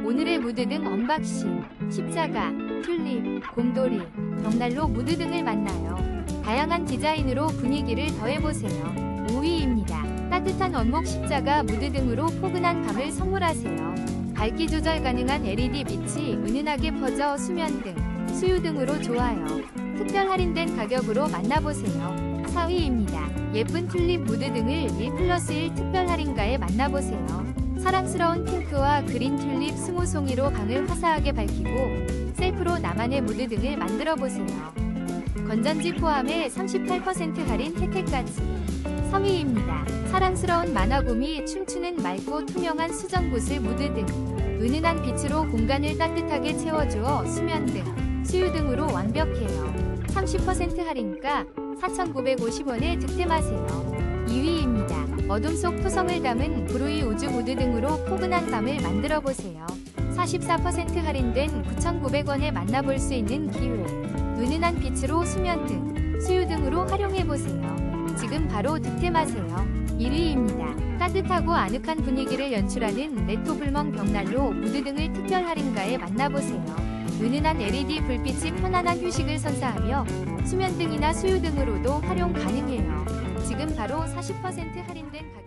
오늘의 무드등 언박싱. 십자가, 튤립, 곰돌이, 벽난로 무드등을 만나요. 다양한 디자인으로 분위기를 더해보세요. 5위입니다. 따뜻한 원목 십자가 무드등으로 포근한 밤을 선물하세요. 밝기 조절 가능한 LED 빛이 은은하게 퍼져 수면등, 수유등으로 좋아요. 특별 할인된 가격으로 만나보세요. 4위입니다. 예쁜 튤립 무드등을 1+1 특별 할인가에 만나보세요. 사랑스러운 핑크와 그린 튤립 20송이로 방을 화사하게 밝히고 셀프로 나만의 무드등을 만들어보세요. 건전지 포함해 38% 할인 혜택까지. 3위입니다. 사랑스러운 만화곰이 춤추는 맑고 투명한 수정구슬 무드등. 은은한 빛으로 공간을 따뜻하게 채워주어 수면등, 수유등으로 완벽해요. 30% 할인가 4,950원에 득템하세요. 2위입니다. 어둠 속 토성을 담은 브루이 우주 무드등으로 포근한 밤을 만들어보세요. 44% 할인된 9,900원에 만나볼 수 있는 기회. 은은한 빛으로 수면등, 수유등으로 활용해보세요. 지금 바로 득템하세요. 1위입니다. 따뜻하고 아늑한 분위기를 연출하는 레토불멍 벽난로 무드등을 특별 할인가에 만나보세요. 은은한 LED 불빛이 편안한 휴식을 선사하며 수면등이나 수유등으로도 활용 가능해요. 지금 바로 40% 할인된 가격